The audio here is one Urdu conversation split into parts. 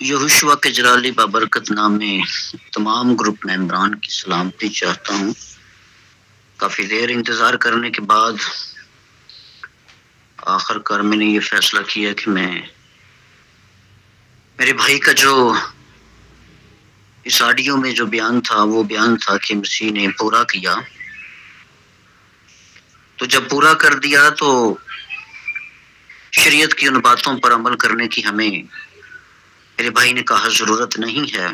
یہوشوا کے جلالی بابرکت نام میں تمام گروپ ممبران کی سلامتی چاہتا ہوں۔ کافی دیر انتظار کرنے کے بعد آخر کار میں نے یہ فیصلہ کیا کہ میں میرے بھائی کا جو اس آڈیو میں جو بیان تھا وہ بیان تھا کہ مسیح نے پورا کیا، تو جب پورا کر دیا تو شریعت کی ان باتوں پر عمل کرنے کی ہمیں میرے بھائی نے کہا ضرورت نہیں ہے۔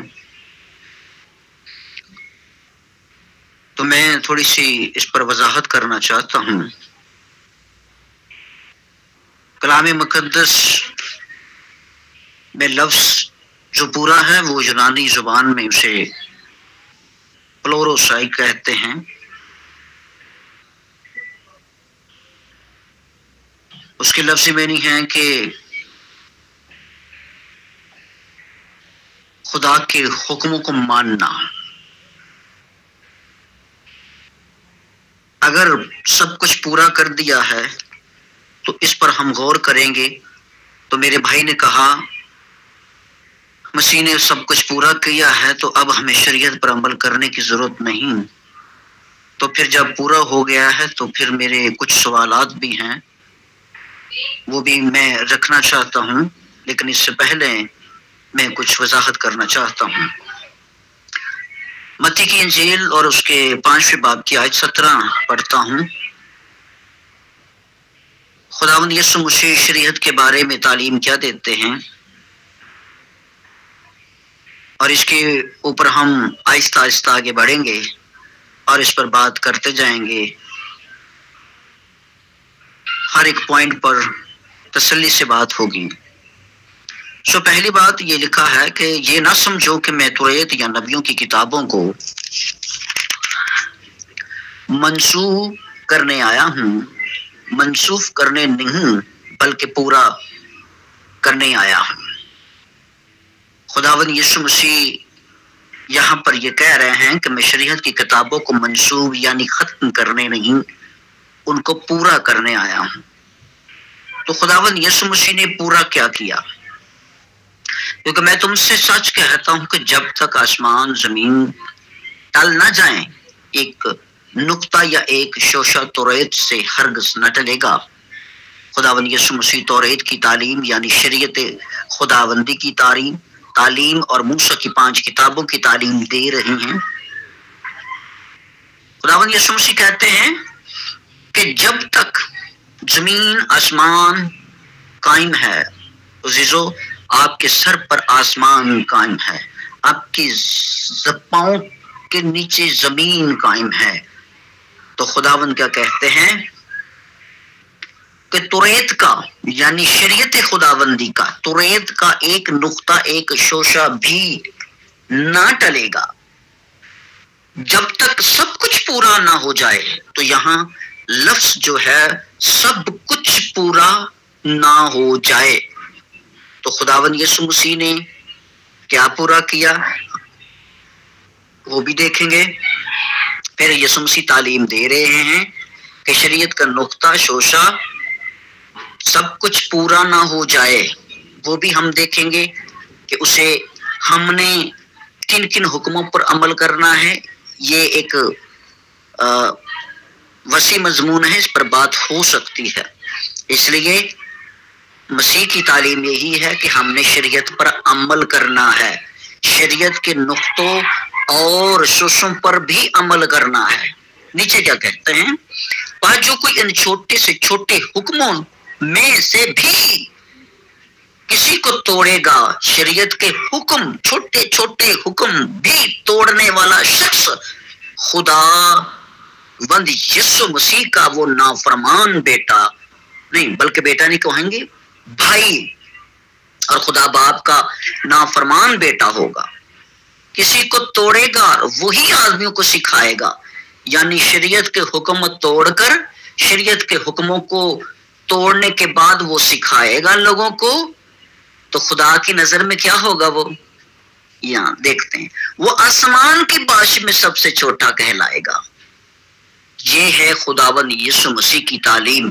تو میں تھوڑی سی اس پر وضاحت کرنا چاہتا ہوں۔ کلام مقدس میں لفظ جو پورا ہے وہ یونانی زبان میں اسے پلوروسائی کہتے ہیں۔ اس کی لفظی معنی ہے کہ خدا کے حکموں کو ماننا۔ اگر سب کچھ پورا کر دیا ہے تو اس پر ہم غور کریں گے۔ تو میرے بھائی نے کہا مسیح نے سب کچھ پورا کیا ہے تو اب ہمیں شریعت پر عمل کرنے کی ضرورت نہیں۔ تو پھر جب پورا ہو گیا ہے تو پھر میرے کچھ سوالات بھی ہیں، وہ بھی میں رکھنا چاہتا ہوں، لیکن اس سے پہلے میں کچھ وضاحت کرنا چاہتا ہوں۔ متی کی انجیل اور اس کے 5ویں باب کی آیت 17 پڑھتا ہوں۔ خداوند یسوع مسیح شریعت کے بارے میں تعلیم کیا دیتے ہیں، اور اس کے اوپر ہم آہستہ آہستہ آگے بڑھیں گے اور اس پر بات کرتے جائیں گے۔ ہر ایک پوائنٹ پر تسلی سے بات ہوگی۔ پہلی بات یہ لکھا ہے کہ یہ نہ سمجھو کہ میں توریت یا نبیوں کی کتابوں کو منسوخ کرنے آیا ہوں۔ منسوخ کرنے نہیں بلکہ پورا کرنے آیا ہوں۔ خداوند یسوع مسیح یہاں پر یہ کہہ رہے ہیں کہ میں شریعت کی کتابوں کو منسوخ یعنی ختم کرنے نہیں، ان کو پورا کرنے آیا ہوں۔ تو خداوند یسوع مسیح نے پورا کیا کیا؟ کیونکہ میں تم سے سچ کہتا ہوں کہ جب تک آسمان زمین ٹل نہ جائیں ایک نقطہ یا ایک شوشہ توریت سے ہرگز نہ ٹلے گا۔ خداوند یسوع مسیح توریت کی تعلیم یعنی شریعت خداوندی کی تعلیم اور موسیٰ کی 5 کتابوں کی تعلیم دے رہی ہیں۔ خداوند یسوع مسیح کہتے ہیں کہ جب تک زمین آسمان قائم ہے، عزیزو آپ کے سر پر آسمان قائم ہے، آپ کی پاؤں کے نیچے زمین قائم ہے۔ تو خداوند کیا کہتے ہیں کہ توریت کا یعنی شریعت خداوندی کا توریت کا ایک نقطہ ایک شوشہ بھی نہ ٹلے گا جب تک سب کچھ پورا نہ ہو جائے۔ تو یہاں لفظ جو ہے سب کچھ پورا نہ ہو جائے۔ تو خداوند یسوع مسیح نے کیا پورا کیا وہ بھی دیکھیں گے۔ پھر یسوع مسیح تعلیم دے رہے ہیں کہ شریعت کا نقطہ شوشہ سب کچھ پورا نہ ہو جائے، وہ بھی ہم دیکھیں گے کہ اسے ہم نے کن کن حکموں پر عمل کرنا ہے۔ یہ ایک وسیع مضمون ہے، اس پر بات ہو سکتی ہے۔ اس لیے مسیح کی تعلیم یہی ہے کہ ہم نے شریعت پر عمل کرنا ہے، شریعت کے نقطوں اور شوشوں پر بھی عمل کرنا ہے۔ نیچے کیا کہتے ہیں؟ پر جو کوئی ان چھوٹے سے چھوٹے حکموں میں سے بھی کسی کو توڑے گا، شریعت کے حکم چھوٹے چھوٹے حکم بھی توڑنے والا شخص خدا بند یسوع مسیح کا وہ نافرمان بیٹا نہیں بلکہ بیٹا نہیں کہیں گے بھائی اور خدا باپ کا نافرمان بیٹا ہوگا۔ کسی کو توڑے گا وہی آدمیوں کو سکھائے گا، یعنی شریعت کے حکم توڑ کر شریعت کے حکموں کو توڑنے کے بعد وہ سکھائے گا لوگوں کو۔ تو خدا کی نظر میں کیا ہوگا؟ وہ یہاں دیکھتے ہیں وہ آسمان کی باش میں سب سے چھوٹا کہلائے گا۔ یہ ہے خداوند یسوع مسیح کی تعلیم۔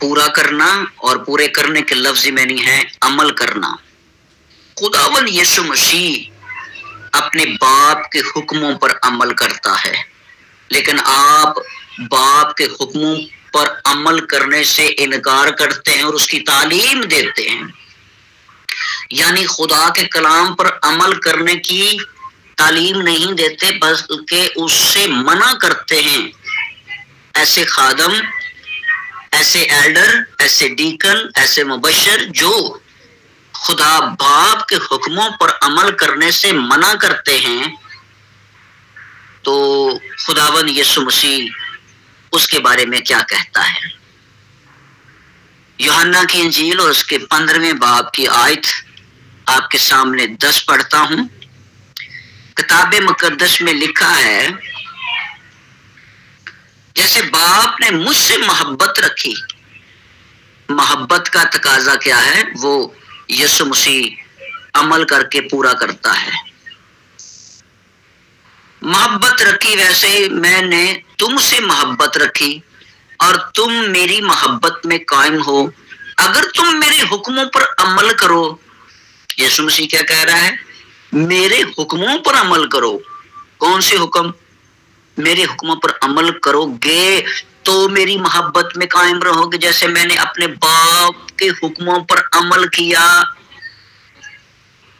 پورا کرنا، اور پورے کرنے کے لفظی معنی ہے عمل کرنا۔ خداوند یسوع مسیح اپنے باپ کے حکموں پر عمل کرتا ہے، لیکن آپ باپ کے حکموں پر عمل کرنے سے انکار کرتے ہیں اور اس کی تعلیم دیتے ہیں، یعنی خدا کے کلام پر عمل کرنے کی تعلیم نہیں دیتے بلکہ اس سے منع کرتے ہیں۔ ایسے خادم، ایسے ایلڈر، ایسے ڈیکن، ایسے مبشر جو خدا باپ کے حکموں پر عمل کرنے سے منع کرتے ہیں، تو خداوند یسوع مسیح اس کے بارے میں کیا کہتا ہے؟ یوحنا کی انجیل اور اس کے 15ویں باب کی آیت آپ کے سامنے 10 پڑھتا ہوں۔ کتاب مقدس میں لکھا ہے، جیسے باپ نے مجھ سے محبت رکھی۔ محبت کا تقاضا کیا ہے؟ وہ یسوع مسیح عمل کر کے پورا کرتا ہے۔ محبت رکھی ویسے میں نے تم سے محبت رکھی اور تم میری محبت میں قائم ہو اگر تم میرے حکموں پر عمل کرو۔ یسوع مسیح کیا کہہ رہا ہے؟ میرے حکموں پر عمل کرو۔ کون سے حکم؟ میرے حکموں پر عمل کرو گے تو میری محبت میں قائم رہو گے، جیسے میں نے اپنے باپ کے حکموں پر عمل کیا۔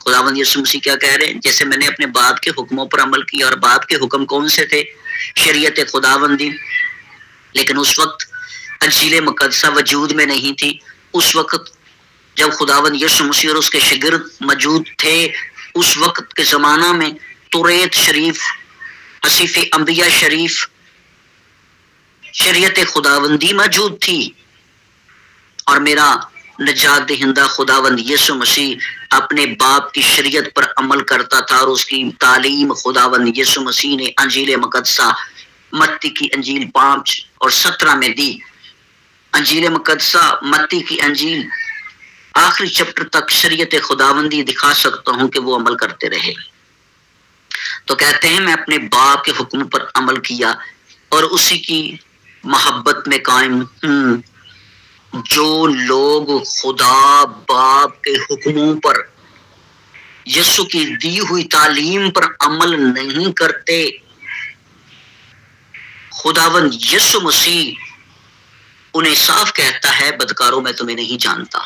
خداوند یسوع مسیح کیا کہہ رہے ہیں؟ جیسے میں نے اپنے باپ کے حکموں پر عمل کیا۔ اور باپ کے حکم کون سے تھے؟ شریعت خداوندی۔ لیکن اس وقت انجیل مقدسہ وجود میں نہیں تھی۔ اس وقت جب خداوند یسوع مسیح اور اس کے شاگرد موجود تھے، اس وقت کے زمانہ میں توریت شریف، حصیف انبیاء شریف، شریعت خداوندی موجود تھی، اور میرا نجات دہندہ خداوند یسوع مسیح اپنے باپ کی شریعت پر عمل کرتا تھا، اور اس کی تعلیم خداوند یسوع مسیح نے انجیل مقدسہ متی کی انجیل 5 اور 17 میں دی۔ انجیل مقدسہ متی کی انجیل آخری چپٹر تک شریعت خداوندی دکھا سکتا ہوں کہ وہ عمل کرتے رہے۔ تو کہتے ہیں میں اپنے باپ کے حکم پر عمل کیا اور اسی کی محبت میں قائم ہوں۔ جو لوگ خدا باپ کے حکموں پر، یسوع کی دی ہوئی تعلیم پر عمل نہیں کرتے، خداوند یسوع مسیح انہیں صاف کہتا ہے، بدکاروں میں تمہیں نہیں جانتا،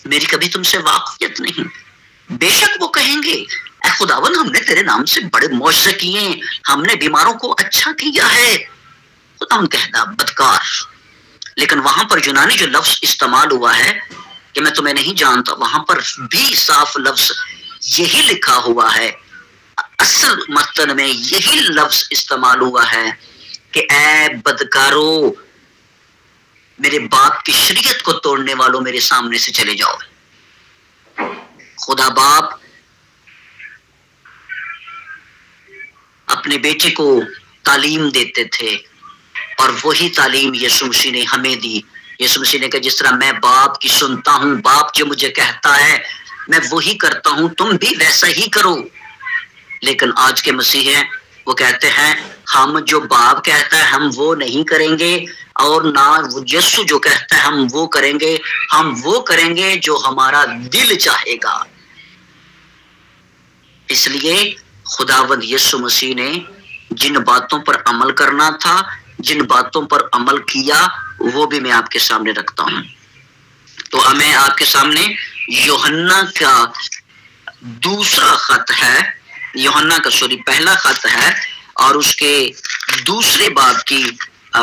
میری کبھی تم سے واقفیت نہیں۔ بے شک وہ کہیں گے اے خداوند ہم نے تیرے نام سے بڑے معجزے کیے، ہم نے بیماروں کو اچھا کیا ہے۔ خداوند کہتا بدکار۔ لیکن وہاں پر یونانی جو لفظ استعمال ہوا ہے کہ میں تمہیں نہیں جانتا، وہاں پر بھی صاف لفظ یہی لکھا ہوا ہے، اصل متن میں یہی لفظ استعمال ہوا ہے کہ اے بدکارو، میرے باپ کی شریعت کو توڑنے والوں میرے سامنے سے چلے جاؤ۔ خدا باپ اپنے بیٹے کو تعلیم دیتے تھے، اور وہی تعلیم یسوع مسیح نے ہمیں دی۔ یسوع مسیح نے کہا جس طرح میں باپ کی سنتا ہوں، باپ جو مجھے کہتا ہے میں وہی کرتا ہوں، تم بھی ویسا ہی کرو۔ لیکن آج کے مسیح ہیں وہ کہتے ہیں ہم جو باپ کہتا ہے ہم وہ نہیں کریں گے، اور نہ یسوع جو کہتا ہے ہم وہ کریں گے، ہم وہ کریں گے جو ہمارا دل چاہے گا۔ اس لیے خداوند یسوع مسیح نے جن باتوں پر عمل کرنا تھا، جن باتوں پر عمل کیا، وہ بھی میں آپ کے سامنے رکھتا ہوں۔ تو ہمیں آپ کے سامنے یوحنا کا دوسرا خط ہے، یوحنا کا پہلا خط ہے، اور اس کے دوسرے باب کی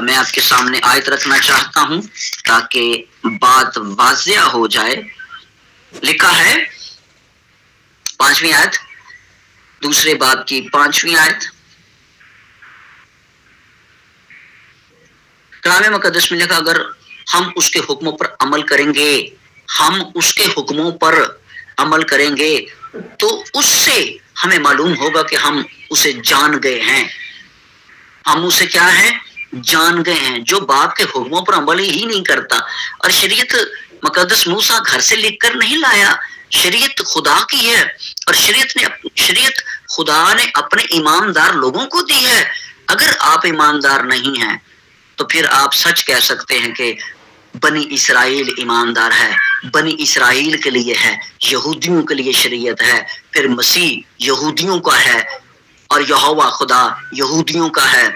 میں آپ کے سامنے آیت رکھنا چاہتا ہوں تاکہ بات واضح ہو جائے۔ لکھا ہے 5ویں آیت، دوسرے باب کی 5ویں آیت، کلام مقدس میں لکھا اگر ہم اس کے حکموں پر عمل کریں گے، ہم اس کے حکموں پر عمل کریں گے تو اس سے ہمیں معلوم ہوگا کہ ہم اسے جان گئے ہیں۔ ہم اسے کیا ہے؟ جان گئے ہیں۔ جو باپ کے حکموں پر عمل ہی نہیں کرتا، اور شریعت مقدس موسیٰ گھر سے لکھ کر نہیں لایا، شریعت خدا کی ہے، اور شریعت خدا نے اپنے ایماندار لوگوں کو دی ہے۔ اگر آپ ایماندار نہیں ہیں تو پھر آپ سچ کہہ سکتے ہیں کہ بنی اسرائیل ایماندار ہے، بنی اسرائیل کے لیے ہے، یہودیوں کے لیے شریعت ہے، پھر مسیح یہودیوں کا ہے اور یہوہ خدا یہودیوں کا ہے،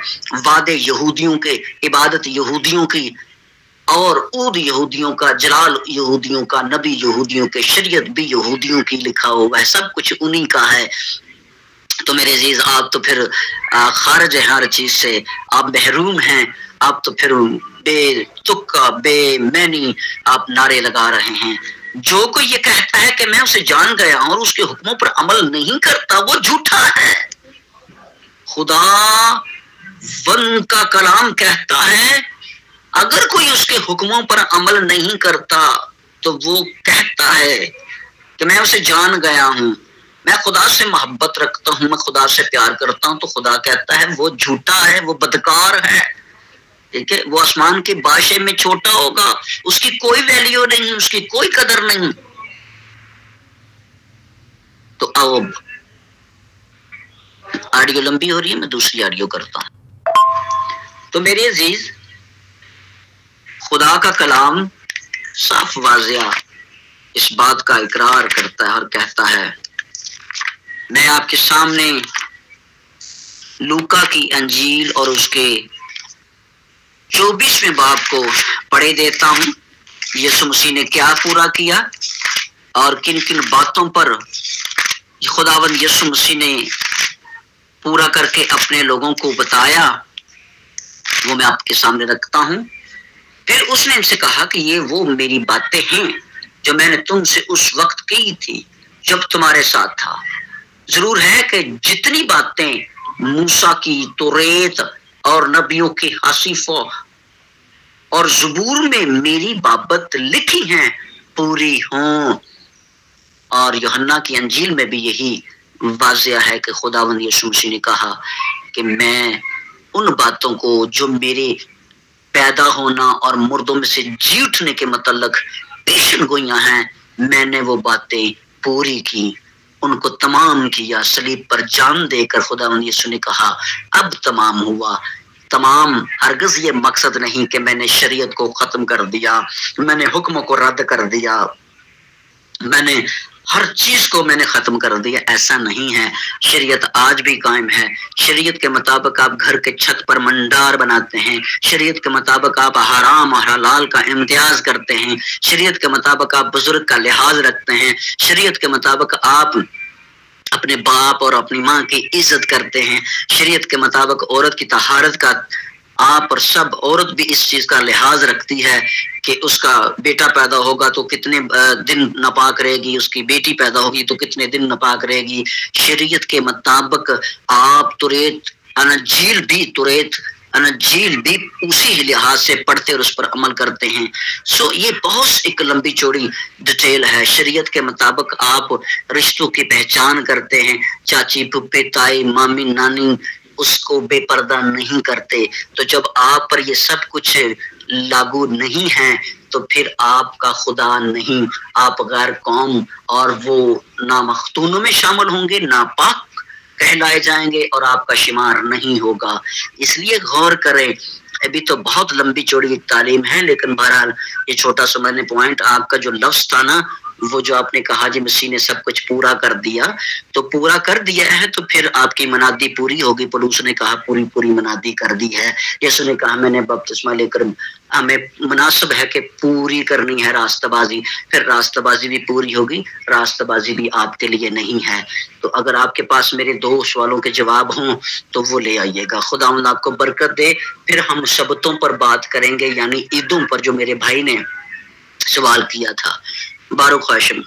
وعدے یہودیوں کے، عبادت یہودیوں کی، اور عود یہودیوں کا، جلال یہودیوں کا، نبی یہودیوں کے، شریعت بھی یہودیوں کی، لکھا ہوا ہے، سب کچھ انہی کا ہے۔ تو میرے عزیز آپ تو پھر خارج ہیں ہر چیز سے، آپ محروم ہیں، آپ تو پھر بے تکا بے معنی آپ نعرے لگا رہے ہیں۔ جو کوئی یہ کہتا ہے کہ میں اسے جان گیا اور اس کے حکموں پر عمل نہیں کرتا وہ جھوٹا ہے۔ خدا ون کا کلام کہتا ہے اگر کوئی اس کے حکموں پر عمل نہیں کرتا تو وہ کہتا ہے کہ میں اسے جان گیا ہوں، میں خدا سے محبت رکھتا ہوں، میں خدا سے پیار کرتا ہوں، تو خدا کہتا ہے وہ جھوٹا ہے، وہ بدکار ہے، ٹھیک ہے، وہ آسمان کے بادشاہ میں چھوٹا ہوگا، اس کی کوئی ویلیو نہیں، اس کی کوئی قدر نہیں۔ تو آؤ آڈیو لمبی ہو رہی ہے، میں دوسری آڈیو کرتا ہوں۔ تو میرے عزیز خدا کا کلام صاف واضح اس بات کا اقرار کرتا ہے اور کہتا ہے، میں آپ کے سامنے لوکا کی انجیل اور اس کے 24ویں باب کو پڑھے دیتا ہوں، یسوع مسیح نے کیا پورا کیا اور کن کن باتوں پر خداوند یسوع مسیح نے پورا کر کے اپنے لوگوں کو بتایا، وہ میں آپ کے سامنے رکھتا ہوں۔ پھر اس نے ان سے کہا کہ یہ وہ میری باتیں ہیں جو میں نے تم سے اس وقت کی تھی جب تمہارے ساتھ تھا۔ ضرور ہے کہ جتنی باتیں موسیٰ کی توریت اور نبیوں کے حصیفوں اور زبور میں میری بابت لکھی ہیں پوری ہوں۔ اور یوحنا کی انجیل میں بھی یہی واضح ہے کہ خداوند یسوع مسیح نے کہا کہ میں ان باتوں کو جو میرے پیدا ہونا اور مردوں میں سے جی اٹھنے کے متعلق پیشن گوئیاں ہیں، میں نے وہ باتیں پوری کی، ان کو تمام کیا۔ صلیب پر جان دے کر خداوند یسوع نے کہا اب تمام ہوا۔ تمام ہرگز یہ مقصد نہیں کہ میں نے شریعت کو ختم کر دیا، میں نے حکموں کو رد کر دیا، میں نے ہر چیز کو میں نے ختم کر دیا، ایسا نہیں ہے۔ شریعت آج بھی قائم ہے۔ شریعت کے مطابق آپ گھر کے چھت پر منڈار بناتے ہیں، شریعت کے مطابق آپ حرام اور حلال کا امتیاز کرتے ہیں، شریعت کے مطابق آپ بزرگ کا لحاظ رکھتے ہیں، شریعت کے مطابق آپ اپنے باپ اور اپنی ماں کی عزت کرتے ہیں، شریعت کے مطابق عورت کی طہارت کا آپ اور سب عورت بھی اس چیز کا لحاظ رکھتی ہے کہ اس کا بیٹا پیدا ہوگا تو کتنے دن ناپاک رہے گی، اس کی بیٹی پیدا ہوگی تو کتنے دن ناپاک رہے گی۔ شریعت کے مطابق آپ انجیل بھی اسی لحاظ سے پڑھتے اور اس پر عمل کرتے ہیں۔ سو یہ بہت ایک لمبی چوڑی ڈیٹیل ہے۔ شریعت کے مطابق آپ رشتوں کی پہچان کرتے ہیں، چاچی پھپھے تائی مامی نانی، اس کو بے پردہ نہیں کرتے۔ تو جب آپ پر یہ سب کچھ لاگو نہیں ہے تو پھر آپ کا خدا نہیں، آپ غیر قوم اور وہ نامختونوں میں شامل ہوں گے، ناپاک کہلائے جائیں گے اور آپ کا شمار نہیں ہوگا۔ اس لیے غور کریں، ابھی تو بہت لمبی چوڑی تعلیم ہے، لیکن بہرحال یہ چھوٹا سا میں نے پوائنٹ، آپ کا جو لفظ تھا نا، وہ جو آپ نے کہا جی مسیح نے سب کچھ پورا کر دیا، تو پورا کر دیا ہے تو پھر آپ کی منادی پوری ہوگی۔ پولس نے کہا پوری منادی کر دی ہے۔ یسوع نے کہا میں نے بپتسمہ لے کر، ہمیں مناسب ہے کہ پوری کرنی ہے راستہ بازی، پھر راستہ بازی بھی پوری ہوگی، راستہ بازی بھی آپ کے لیے نہیں ہے۔ تو اگر آپ کے پاس میرے 2 سوالوں کے جواب ہوں تو وہ لے آئیے گا۔ خداوند آپ کو برکت دے۔ پھر ہم سبتوں پر بات کریں گے، یعنی عیدوں پر جو میرے بھائی نے سوال کیا تھا۔ بارک ہاشم۔